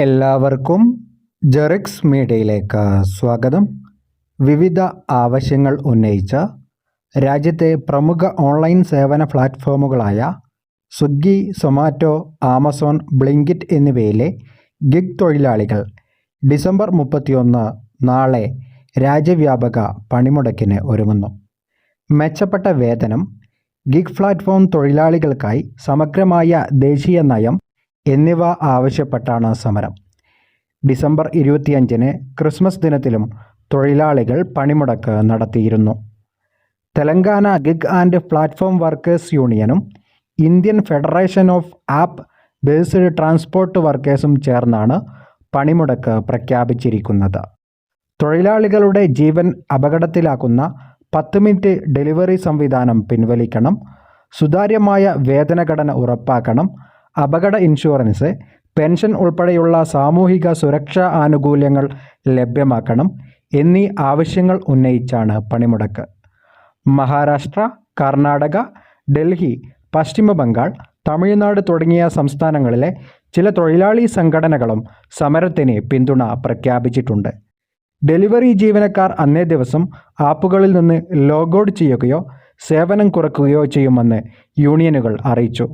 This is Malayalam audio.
എല്ലാവർക്കും ജെറിക്സ് മീഡിയയിലേക്ക് സ്വാഗതം. വിവിധ ആവശ്യങ്ങൾ ഉന്നയിച്ച രാജ്യത്തെ പ്രമുഖ ഓൺലൈൻ സേവന പ്ലാറ്റ്ഫോമുകളായ സ്വിഗ്ഗി, സൊമാറ്റോ, ആമസോൺ, ബ്ലിങ്കിറ്റ് എന്നിവയിലെ ഗിഗ് തൊഴിലാളികൾ ഡിസംബർ 31 നാളെ രാജ്യവ്യാപക പണിമുടക്കിന് ഒരുങ്ങുന്നു. മെച്ചപ്പെട്ട വേതനം, ഗിഗ് പ്ലാറ്റ്ഫോം തൊഴിലാളികൾക്കായി സമഗ്രമായ ദേശീയ നയം എന്നിവ ആവശ്യപ്പെട്ടാണ് സമരം. ഡിസംബർ 25 ക്രിസ്മസ് ദിനത്തിലും തൊഴിലാളികൾ പണിമുടക്ക് നടത്തിയിരുന്നു. Telangana gig and platform workers യൂണിയനും Indian federation of app based transport വർക്കേഴ്സും ചേർന്നാണ് പണിമുടക്ക് പ്രഖ്യാപിച്ചിരിക്കുന്നത്. തൊഴിലാളികളുടെ ജീവൻ അപകടത്തിലാക്കുന്ന 10 മിനിറ്റ് ഡെലിവറി സംവിധാനം പിൻവലിക്കണം, സുതാര്യമായ വേതനഘടന ഉറപ്പാക്കണം, അപകട ഇൻഷുറൻസ്, പെൻഷൻ ഉൾപ്പെടെയുള്ള സാമൂഹിക സുരക്ഷാ ആനുകൂല്യങ്ങൾ ലഭ്യമാക്കണം എന്നീ ആവശ്യങ്ങൾ ഉന്നയിച്ചാണ് പണിമുടക്ക്. മഹാരാഷ്ട്ര, കർണാടക, ഡൽഹി, പശ്ചിമ ബംഗാൾ, തമിഴ്നാട് തുടങ്ങിയ സംസ്ഥാനങ്ങളിലെ ചില തൊഴിലാളി സംഘടനകളും സമരത്തിന് പിന്തുണ പ്രഖ്യാപിച്ചിട്ടുണ്ട്. ഡെലിവറി ജീവനക്കാർ അന്നേ ദിവസം ആപ്പുകളിൽ നിന്ന് ലോഗൌട്ട് ചെയ്യുകയോ സേവനം കുറയ്ക്കുകയോ ചെയ്യുമെന്ന് യൂണിയനുകൾ അറിയിച്ചു.